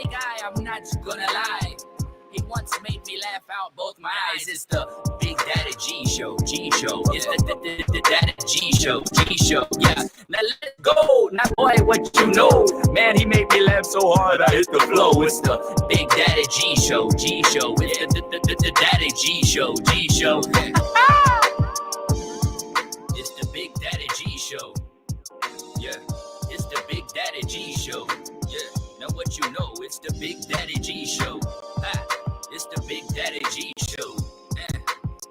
guy, I'm not gonna lie. He once made me laugh out both my eyes. It's the Big Daddy G Show, G Show. It's the Daddy G Show, G Show. Yeah, now let's go. Now, boy, what you know? Man, he made me laugh so hard I hit the flow. It's the Big Daddy G Show, G Show. It's the Daddy G Show, G Show. It's the Big Daddy G Show. Yeah, it's the Big Daddy G Show. Yeah, now what you know? It's the Big Daddy G Show. Ha, it's the Big Daddy G Show.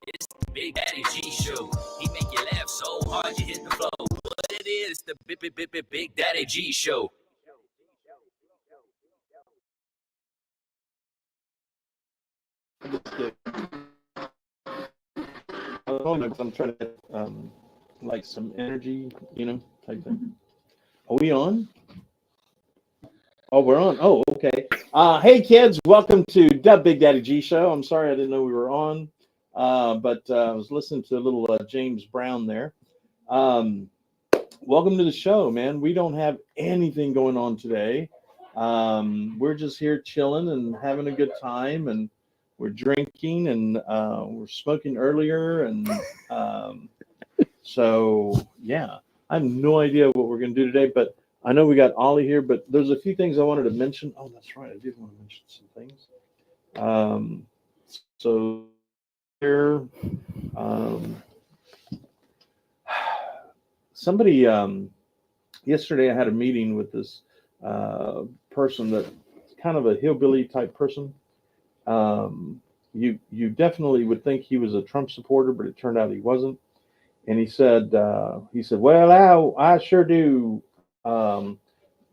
It's the Big Daddy G Show. He make you laugh so hard you hit the floor. What it is, the Big Daddy G Show. I'm trying to get like some energy, type thing. Are we on? Oh, we're on. Oh, okay. Hey, kids, welcome to the Big Daddy G Show. I'm sorry I didn't know we were on, but I was listening to a little James Brown there. Welcome to the show, man. We don't have anything going on today. We're just here chilling and having a good time, and we're drinking and we're smoking earlier, and so yeah, I have no idea what we're going to do today, but I know we got Ollie here. But there's a few things I wanted to mention. Oh, that's right, I did want to mention some things. So here, somebody yesterday I had a meeting with this person that's kind of a hillbilly type person. You definitely would think he was a Trump supporter, but it turned out he wasn't. And he said, well, I sure do don't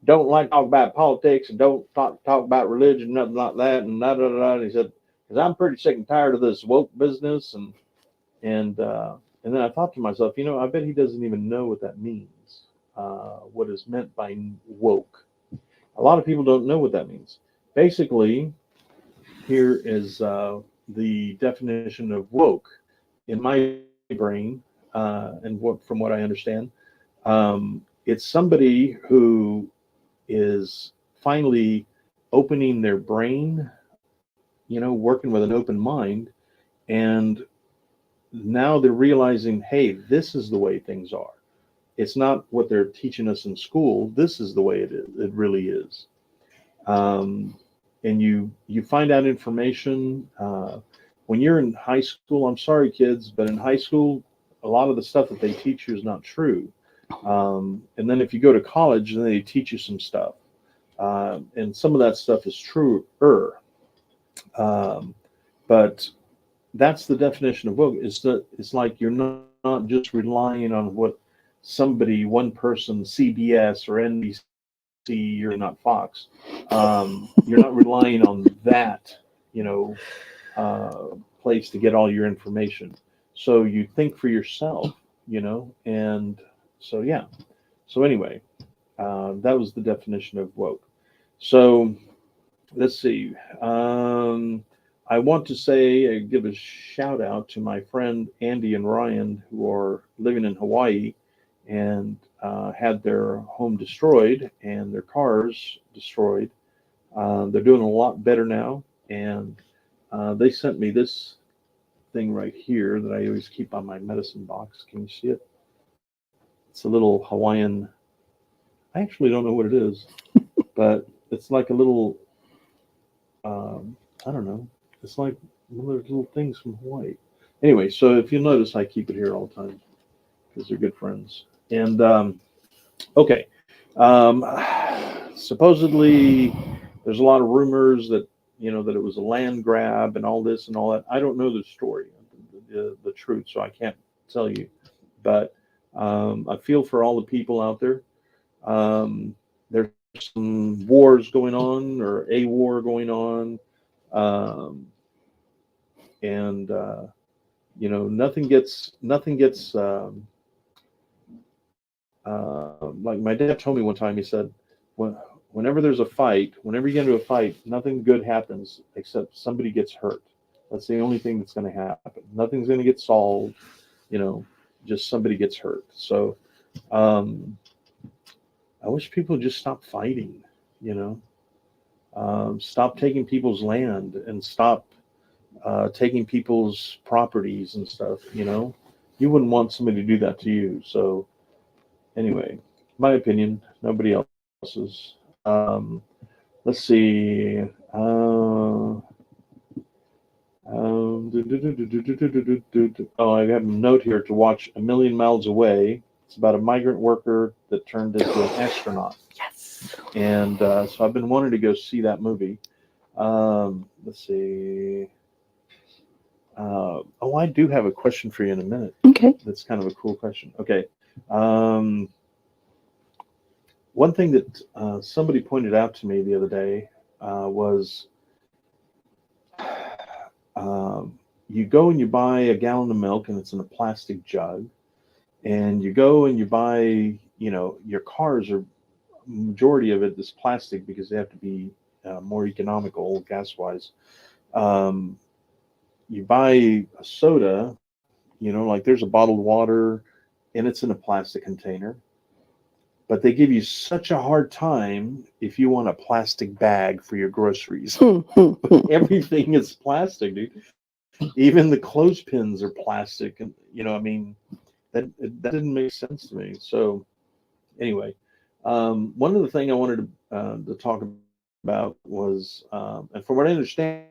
like to talk about politics and don't talk about religion, nothing like that, and da da da. And he said, because I'm pretty sick and tired of this woke business, and then I thought to myself, I bet he doesn't even know what that means. What is meant by woke? A lot of people don't know what that means. Basically, here is the definition of woke in my brain, from what I understand. It's somebody who is finally opening their brain, working with an open mind, and now they're realizing, hey, this is the way things are. It's not what they're teaching us in school. This is the way it is. It really is. And you find out information when you're in high school. I'm sorry, kids, but in high school, a lot of the stuff that they teach you is not true. And then if you go to college, then they teach you some stuff, and some of that stuff is truer. But that's the definition of woke. It's like you're not just relying on what one person, CBS or NBC, you're not Fox. You're not relying on that, place to get all your information. So you think for yourself, and so yeah. So anyway, that was the definition of woke. So let's see. I want to give a shout out to my friend Andy and Ryan, who are living in Hawaii and had their home destroyed and their cars destroyed. They're doing a lot better now, and they sent me this thing right here that I always keep on my medicine box. Can you see it? It's a little Hawaiian. I actually don't know what it is, but it's like a little, I don't know. It's like one of those little things from Hawaii. Anyway, so if you'll notice, I keep it here all the time because they're good friends. And okay, supposedly there's a lot of rumors that that it was a land grab and all this and all that. I don't know the story, the truth, so I can't tell you. But I feel for all the people out there. There's some wars going on, or a war going on, and nothing gets. Like my dad told me one time, he said, whenever there's a fight, whenever you get into a fight, nothing good happens except somebody gets hurt. That's the only thing that's going to happen. Nothing's going to get solved, just somebody gets hurt. So I wish people would just stop fighting, Stop taking people's land and stop taking people's properties and stuff. You wouldn't want somebody to do that to you. So anyway, my opinion, nobody else's. Let's see. Oh, I have a note here to watch A Million Miles Away. It's about a migrant worker that turned into an astronaut. Yes. And so I've been wanting to go see that movie. Let's see. Oh, I do have a question for you in a minute. Okay. That's kind of a cool question. Okay. One thing that somebody pointed out to me the other day was you go and you buy a gallon of milk and it's in a plastic jug. And you go and you buy, your cars are, majority of it is plastic because they have to be more economical gas wise. You buy a soda, like there's a bottled water and it's in a plastic container. But they give you such a hard time if you want a plastic bag for your groceries. Everything is plastic, dude. Even the clothespins are plastic. And, that didn't make sense to me. So anyway, one of the things I wanted to talk about was, and from what I understand,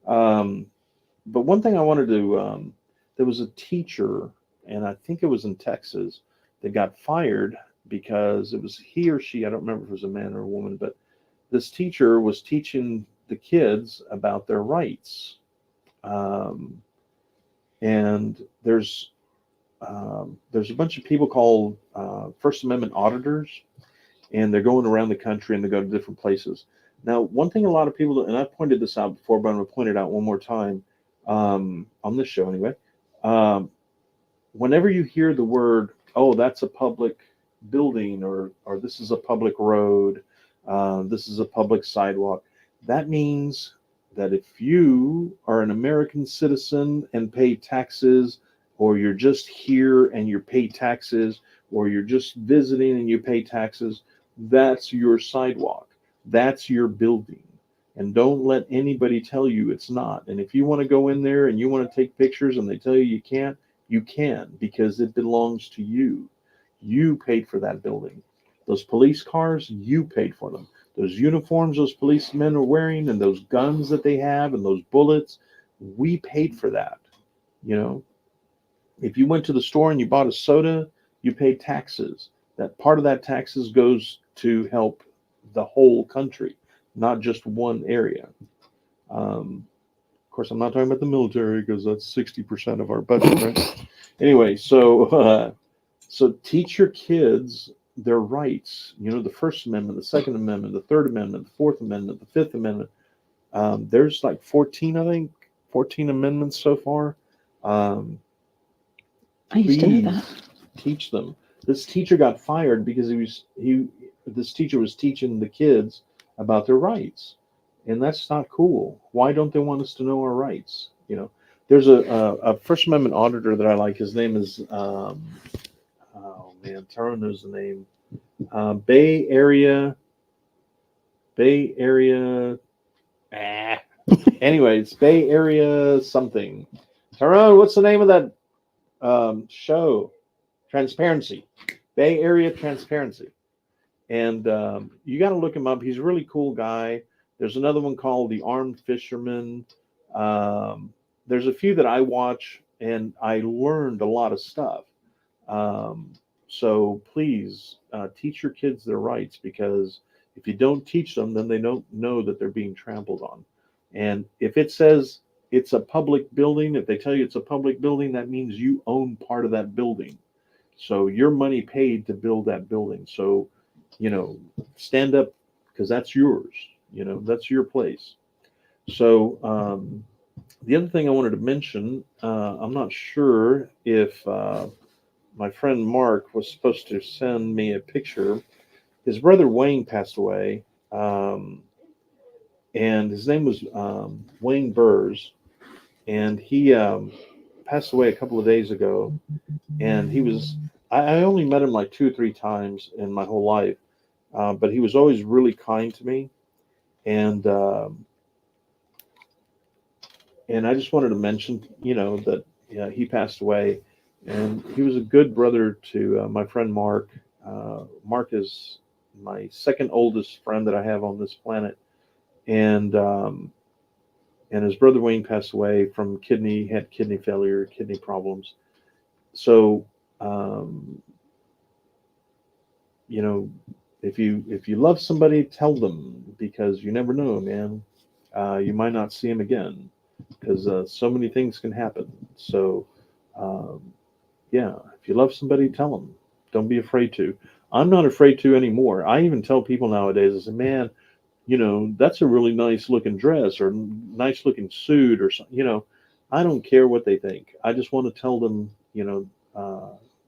but one thing I wanted to, there was a teacher, and I think it was in Texas, that got fired because it was he or she, I don't remember if it was a man or a woman, but this teacher was teaching the kids about their rights. And there's a bunch of people called First Amendment auditors, and they're going around the country and they go to different places. Now, one thing a lot of people, and I've pointed this out before, but I'm going to point it out one more time on this show anyway. Whenever you hear the word, oh, that's a public building, or this is a public road, this is a public sidewalk, that means that if you are an American citizen and pay taxes, or you're just here and you pay taxes, or you're just visiting and you pay taxes, that's your sidewalk. That's your building. And don't let anybody tell you it's not. And if you want to go in there and you want to take pictures and they tell you you can't, you can, because it belongs to you. You paid for that building. Those police cars, you paid for them. Those uniforms those policemen are wearing and those guns that they have and those bullets, we paid for that. If you went to the store and you bought a soda, you paid taxes. That part of that taxes goes to help the whole country, not just one area. Of course, I'm not talking about the military because that's 60% of our budget, right? Anyway, so teach your kids their rights. The First Amendment, the Second Amendment, the Third Amendment, the Fourth Amendment, the Fifth Amendment. There's like 14, I think, 14 amendments so far. I used to know that. Teach them. This teacher got fired because this teacher was teaching the kids about their rights, and that's not cool. Why don't they want us to know our rights? There's a First Amendment auditor that I like. His name is oh man, Tara knows the name. Bay Area. Anyways, Bay Area something. Tyrone, what's the name of that show? Transparency. Bay Area Transparency. And you got to look him up. He's a really cool guy. There's another one called The Armed Fisherman. There's a few that I watch, and I learned a lot of stuff. So please teach your kids their rights, because if you don't teach them, then they don't know that they're being trampled on. And if it says it's a public building, if they tell you it's a public building, that means you own part of that building. So your money paid to build that building. So, stand up, because that's yours. That's your place. So the other thing I wanted to mention, I'm not sure if my friend Mark was supposed to send me a picture. His brother Wayne passed away, and his name was Wayne Burrs. and he passed away a couple of days ago. And he was, I only met him like 2 or 3 times in my whole life, but he was always really kind to me. And I just wanted to mention, that he passed away, and he was a good brother to my friend Mark. Mark is my second oldest friend that I have on this planet, and his brother Wayne passed away from had kidney failure, kidney problems. So, um, if you love somebody, tell them, because you never know, man. You might not see him again, because so many things can happen. So, um, yeah, if you love somebody, tell them. Don't be afraid to. I'm not afraid to anymore. I even tell people nowadays, I say, man, that's a really nice looking dress or nice looking suit or something. I don't care what they think. I just want to tell them,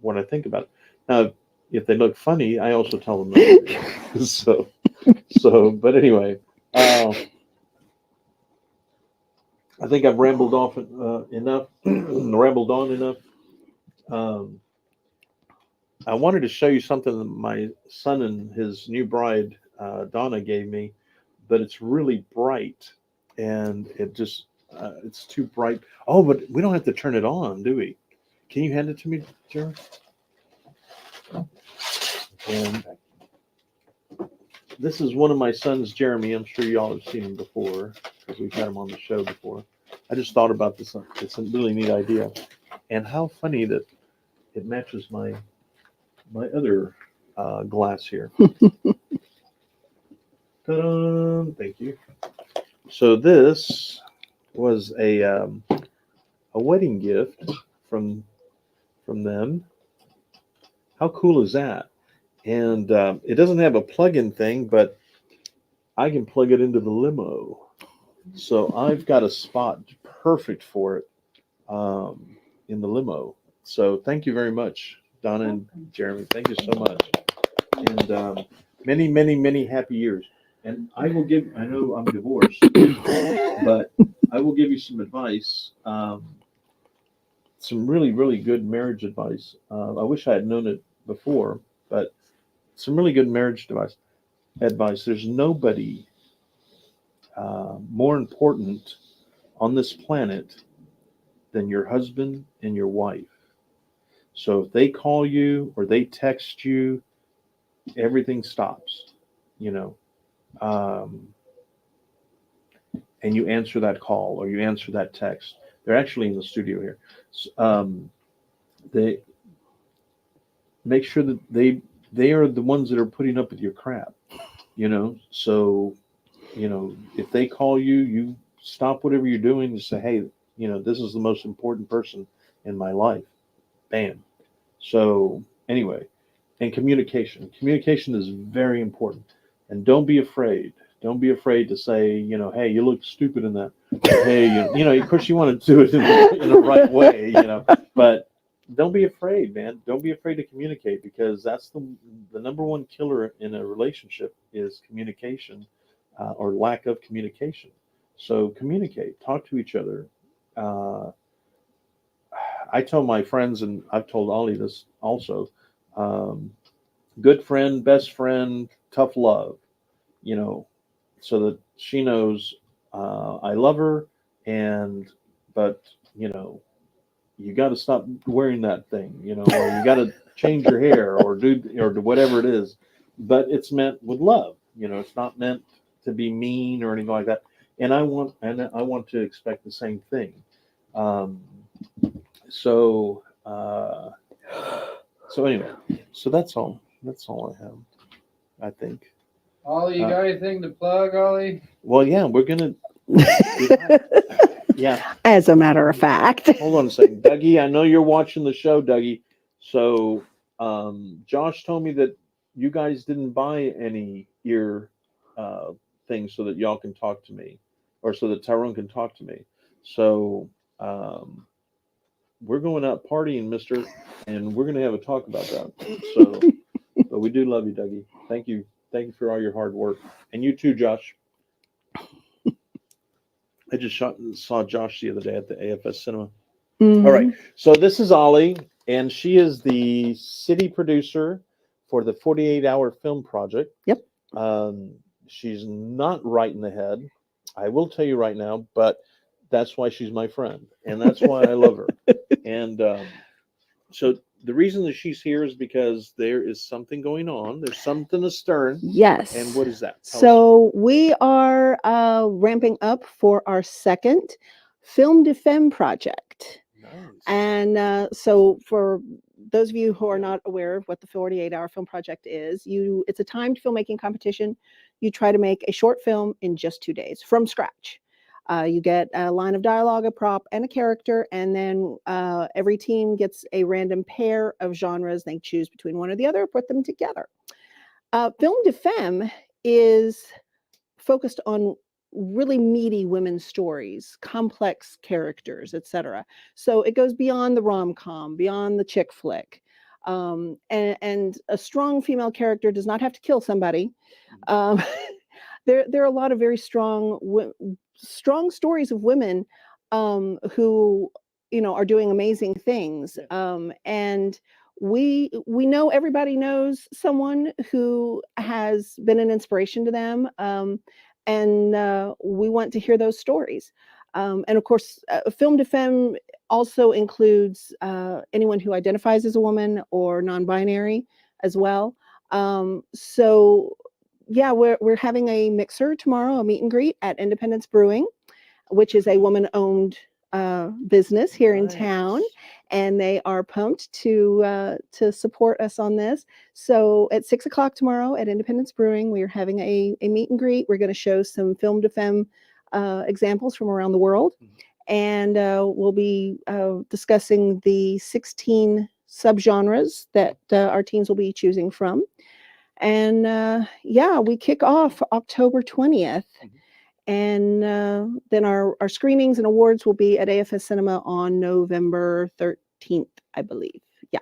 what I think about it. Now, if they look funny, I also tell them that. But anyway, I think I've rambled off enough, rambled on enough. Um, I wanted to show you something that my son and his new bride, Donna, gave me, but it's really bright, and it's too bright. Oh, but we don't have to turn it on, do we? Can you hand it to me, Jerry? And this is one of my sons, Jeremy. I'm sure y'all have seen him before because we've had him on the show before. I just thought about this. It's a really neat idea, and how funny that it matches my other glass here. Ta-da! Thank you. So this was a wedding gift from them. How cool is that? And it doesn't have a plug-in thing, but I can plug it into the limo. So I've got a spot perfect for it in the limo. So thank you very much, Donna and Jeremy. Thank you so much. And many, many, many happy years. And I know I'm divorced, but I will give you some advice, some really, really good marriage advice. I wish I had known it before, but some really good marriage advice. There's nobody more important on this planet than your husband and your wife. So if they call you or they text you, everything stops, and you answer that call or you answer that text. They're actually in the studio here. They make sure that they are the ones that are putting up with your crap, So, if they call you, you stop whatever you're doing and say, hey, this is the most important person in my life. Bam. So anyway, and communication. Communication is very important. And don't be afraid. Don't be afraid to say, hey, you look stupid in that. Or, hey, of course you want to do it in the right way, but don't be afraid, man. Don't be afraid to communicate, because that's the number one killer in a relationship is communication, or lack of communication. So communicate, talk to each other. I tell my friends, and I've told Ollie this also, good friend, best friend, tough love, so that she knows I love her, but you got to stop wearing that thing, or you got to change your hair or do whatever it is, but it's meant with love, it's not meant to be mean or anything like that. And I want to expect the same thing. So anyway, so that's all I have, I think. Ollie, you got anything to plug, Ollie? Well, yeah, we're gonna. Yeah. As a matter of fact. Hold on a second, Dougie. I know you're watching the show, Dougie. So, Josh told me that you guys didn't buy any ear things so that y'all can talk to me, or so that Tyrone can talk to me. So, we're going out partying, Mister, and we're gonna have a talk about that. So, but we do love you, Dougie. Thank you for all your hard work, and you too, Josh. I just saw Josh the other day at the AFS Cinema. Mhm. All right. So this is Ollie, and she is the city producer for the 48-hour film project. Yep. She's not right in the head. I will tell you right now, but that's why she's my friend, and that's why I love her. And so the reason that she's here is because there is something going on. There's something astern. Yes. And what is that? Tell us. So we are ramping up for our second Film de Femme project. Nice. And so for those of you who are not aware of what the 48-hour film project is, it's a timed filmmaking competition. You try to make a short film in just 2 days from scratch. You get a line of dialogue, a prop, and a character, and then every team gets a random pair of genres. They choose between one or the other, put them together. Film de Femme is focused on really meaty women's stories, complex characters, etc. So it goes beyond the rom-com, beyond the chick flick. And a strong female character does not have to kill somebody. There are a lot of very strong stories of women who are doing amazing things. And we know everybody knows someone who has been an inspiration to them. And we want to hear those stories. And of course, Film de Femme also includes anyone who identifies as a woman or non-binary as well. So yeah, we're having a mixer tomorrow, a meet and greet at Independence Brewing, which is a woman-owned business here in town, and they are pumped to support us on this. So at 6 o'clock tomorrow at Independence Brewing, we are having a meet and greet. We're going to show some Film de Femme examples from around the world, and we'll be discussing the 16 subgenres that our teams will be choosing from. And yeah, we kick off October 20th. And then our screenings and awards will be at AFS Cinema on November 13th, I believe. Yeah.